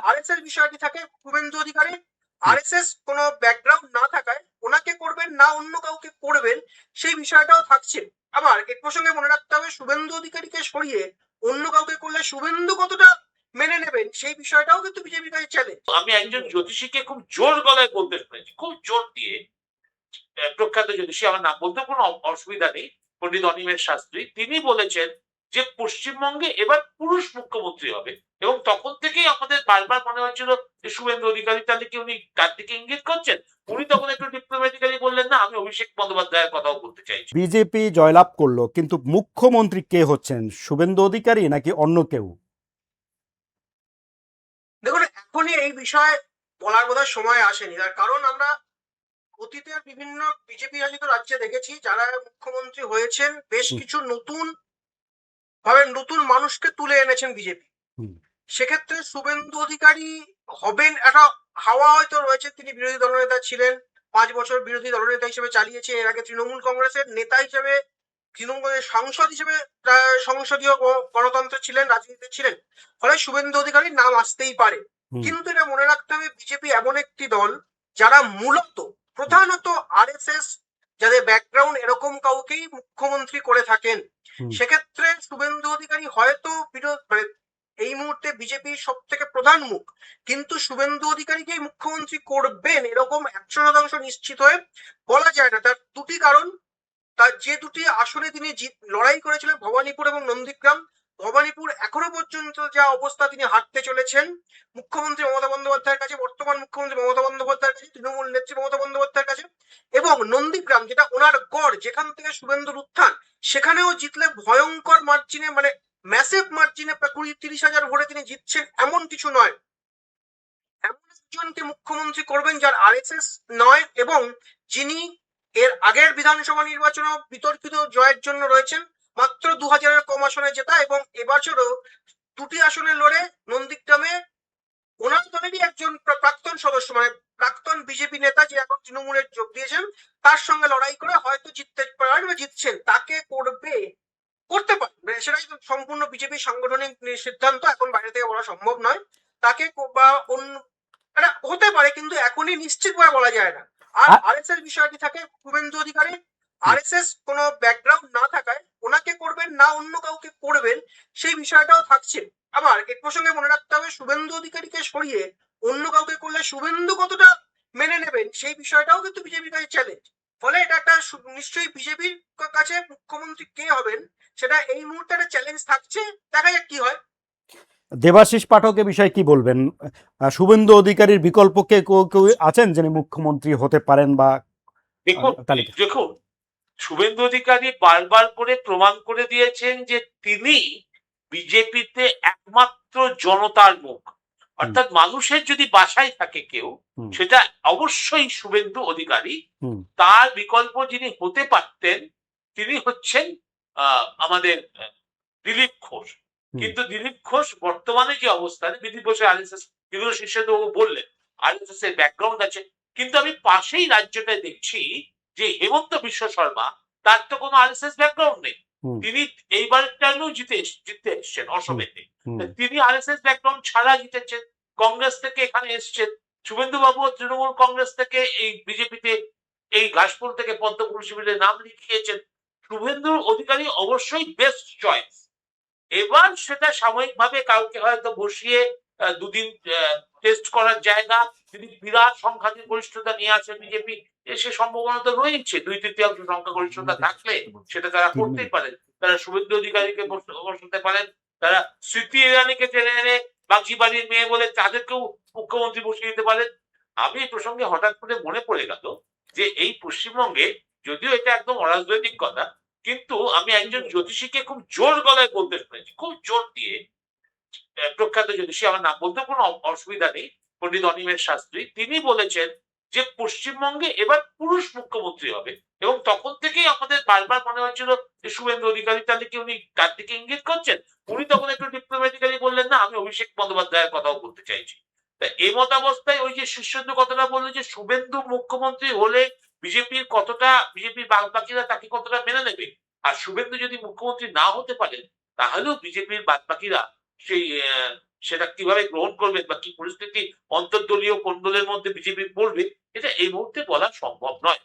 RSS বিষয়টি থাকে Suvendu Adhikari. RSS কোনো ব্যাকগ্রাউন্ড না থাকায় ওনাকে করবেন না অন্য কাউকে করবেন সেই বিষয়টাও থাকছে। আবার এ প্রসঙ্গে মনে রাখতে হবে শুভেন্দু অধিকারীকে সরিয়ে অন্য কাউকে করলে শুভেন্দু কতটা মেনে নেবেন সেই বিষয়টাও কিন্তু বিজেপির কাছে চ্যালেঞ্জ। আমি একজন জ্যোতিষীকে খুব জোর গলায় বলতে শুনেছি, খুব জোর দিয়ে, প্রখ্যাত জ্যোতিষী, আমার নাম বলতে কোনো অসুবিধা নেই, পণ্ডিত অনিমেষ শাস্ত্রী, তিনি বলেছেন যে পশ্চিমবঙ্গে এবার পুরুষ মুখ্যমন্ত্রী হবে। এবং তখন থেকেই আমাদের বারবার মনে হচ্ছিল যে শুভেন্দু অধিকারী তাহলে কি উনি তার দিকে ইঙ্গিত করছেন। উনি তখন একটু ডিপ্লোম্যাটিক্যালি বললেন না, আমি অভিষেক বন্দ্যোপাধ্যায়ের কথাও বলতে চাইছি। বিজেপি জয়লাভ করলো, কিন্তু মুখ্যমন্ত্রী কে হচ্ছেন, শুভেন্দু অধিকারী নাকি অন্য কেউ? দেখুন, এখনই এই বিষয়ে বলার বোধহয় সময় আসেনি, তার কারণ আমরা অতীতের বিভিন্ন বিজেপি শাসিত রাজ্যে দেখেছি যারা মুখ্যমন্ত্রী হয়েছেন বেশ কিছু নতুন মানুষকে তুলে এনেছেন বিজেপি। সেক্ষেত্রে শুভেন্দু অধিকারী হবেন একটা হাওয়া হয়তো রয়েছে, তিনি বিরোধী দলনেতা ছিলেন, 5 বছর বিরোধী দলনেতা হিসেবে চালিয়েছে, এর আগে তৃণমূল কংগ্রেসের নেতা হিসেবে, তৃণমূলের সাংসদ হিসেবে সংসদীয় গণতন্ত্রে ছিলেন, রাজনীতিতে ছিলেন, ফলে শুভেন্দু অধিকারীর নাম আসতেই পারে। কিন্তু এটা মনে রাখতে হবে বিজেপি এমন একটি দল যারা মূলত প্রধানত আরএসএস, যাদের ব্যাকগ্রাউন্ড এরকম কাউকেই মুখ্যমন্ত্রী করে থাকেন। সেক্ষেত্রে শুভেন্দু অধিকারী হয়তো মানে এই মুহূর্তে বিজেপির সব থেকে প্রধান মুখ, কিন্তু শুভেন্দু অধিকারীকেই মুখ্যমন্ত্রী করবেন এরকম 100% নিশ্চিত হয়ে বলা যায় না। তার দুটি কারণ, তার যে দুটি আসনে তিনি লড়াই করেছিলেন, ভবানীপুর এবং নন্দীগ্রাম, ভবানীপুর এখনো পর্যন্ত যা অবস্থা তিনি হাঁটতে চলেছেন মুখ্যমন্ত্রী মমতা বন্দ্যোপাধ্যায়ের কাছে, বর্তমান মুখ্যমন্ত্রী মমতা বন্দ্যোপাধ্যায়ের কাছে, তৃণমূল নেত্রী মমতা বন্দ্যোপাধ্যায়ের কাছে, এবং নন্দীগ্রাম যেটা ওনার গড়, যেখান থেকে শুভেন্দুর উত্থান, সেখানেও জিতলে ভয়ঙ্কর মার্জিনে, মানে ম্যাসিভ মার্জিনে 20-30 হাজার ভোটে তিনি জিতছেন এমন কিছু নয়। এমন একজনকে মুখ্যমন্ত্রী করবেন যার আরএসএস নয়, এবং যিনি এর আগের বিধানসভা নির্বাচনে বিতর্কিত জয়ের জন্য রয়েছেন, মাত্র 2000-এর কম আসনে জেতা, এবং এবছরও 2টি আসনে লড়ে নন্দীগ্রামে ওনার দলেরই একজন প্রাক্তন সদস্য, মানে প্রাক্তন বিজেপি নেতা যে এখন তৃণমূলের যোগ দিয়েছেন, তার সঙ্গে লড়াই করে হয়তো জিততে পারেন বা জিতছেন, তাকে করতে পারে, সেটাই সম্পূর্ণ বিজেপির সাংগঠনিক সিদ্ধান্ত, এখন বাইরে থেকে বলা সম্ভব নয়। তাকে বা অন্য এটা হতে পারে, কিন্তু এখনই নিশ্চিত ভাবে বলা যায় না। আর আরএসএস বিষয়টি থাকে শুভেন্দু অধিকারী। আরএসএস কোনো ব্যাকগ্রাউন্ড না থাকায় ওনাকে করবেন না অন্য কাউকে করবেন সেই বিষয়টাও থাকছে। আবার এ প্রসঙ্গে মনে রাখতে হবে শুভেন্দু অধিকারীকে সরিয়ে অন্য কাউকে করলে শুভেন্দু কতটা মেনে নেবেন সেই বিষয়টাও কিন্তু বিজেপির কাছে চ্যালেঞ্জ। ফলে এটা একটা নিশ্চয়ই বিজেপির কাছে মুখ্যমন্ত্রী কে হবেন সেটা এই মুহূর্তে একটা চ্যালেঞ্জ থাকছে, দেখা যাক কি হয়। দেবাশিস পাঠকের বিষয়ে কি বলবেন? শুভেন্দু অধিকারীর বিকল্প কে কেউ আছেন যিনি মুখ্যমন্ত্রী হতে পারেন? বা দেখুন, শুভেন্দু অধিকারী বারবার করে প্রমাণ করে দিয়েছেন যে তিনি বিজেপিতে একমাত্র জনতার মুখ, অর্থাৎ মানুষের যদি বাসায় থাকে কেউ, সেটা অবশ্যই শুভেন্দু অধিকারী। তার বিকল্প যিনি হতে পারতেন তিনি হচ্ছেন আমাদের দিলীপ ঘোষ। কিন্তু দিলীপ ঘোষ বর্তমানে যে অবস্থানে, দিলীপ ঘোষের আরএসএস, যেগুলো শীর্ষদেববাবু বললেন আরএসএস এর ব্যাকগ্রাউন্ড আছে, কিন্তু আমি পাশেই রাজ্যটায় দেখছি যে হেমন্ত বিশ্ব শর্মা, তার তো কোনো আরএসএস ব্যাকগ্রাউন্ড নেই, তিনি এইবারের টাইমেও জিততে এসছেন অসমেতে, তিনি আরএসএস ব্যাকগ্রাউন্ড ছাড়া জিতেছেন, কংগ্রেস থেকে এখানে এসছেন। শুভেন্দু বাবু তৃণমূল কংগ্রেস থেকে এই বিজেপিতে, এই ঘাসপুর থেকে পদ্মপুর শিবিরে নাম লিখিয়েছেন। শুভেন্দু অধিকারী অবশ্যই বেস্ট চয়েস। এবার সেটা সাময়িকভাবে কাউকে হয়তো বসিয়ে দুদিন টেস্ট করার জায়গা, যদি বিরাট সংখ্যাধিক গরিষ্ঠতা নিয়ে আসে বিজেপি, সে সম্ভাবনা তো রয়েছে, 2/3 সংখ্যাগরিষ্ঠতা থাকলে সেটা তারা করতেই পারেন। তারা শুভেন্দু অধিকারীকে বসাতে পারেন, তারা স্মৃতি ইরানিকে টেনে এনে বাগজি বাড়ির মেয়ে বলে তাদেরকেও মুখ্যমন্ত্রী বসিয়ে দিতে পারেন। আমি এই প্রসঙ্গে হঠাৎ করে মনে পড়ে গেল যে এই পশ্চিমবঙ্গে, যদিও এটা একদম অরাজনৈতিক কথা, কিন্তু আমি একজন জ্যোতিষীকে খুব জোর গলায় বলতে শুনেছি, খুব জোর দিয়ে, প্রখ্যাত জ্যোতিষী, আমার নাম বলতে কোনো অসুবিধা নেই, পণ্ডিত অনিমেষ শাস্ত্রী, তিনি বলেছেন যে পশ্চিমবঙ্গে এবার পুরুষ মুখ্যমন্ত্রী হবে। এবং তখন থেকেই আমাদের বারবার মনে হচ্ছিল যে শুভেন্দু অধিকারী তাহলে কি উনি তার দিকে ইঙ্গিত করছেন। উনি তখন একটু ডিপ্লোম্যাটিক্যালি বললেন না, আমি অভিষেক বন্দ্যোপাধ্যায়ের কথাও বলতে চাইছি। এই মতাবস্থায় ওই যে শীর্ষেন্দু কথাটা বললো যে শুভেন্দু মুখ্যমন্ত্রী হলে বিজেপির বাদবাকিরা তাকে কতটা মেনে নেবে, আর শুভেন্দু যদি মুখ্যমন্ত্রী না হতে পারেন তাহলেও বিজেপির বাদবাকিরা সেই সেটা কিভাবে গ্রহণ করবেন বা কি পরিস্থিতি অন্তর্দলীয় কোন্দলের মধ্যে বিজেপি পড়বে, এটা এই মুহূর্তে বলা সম্ভব নয়।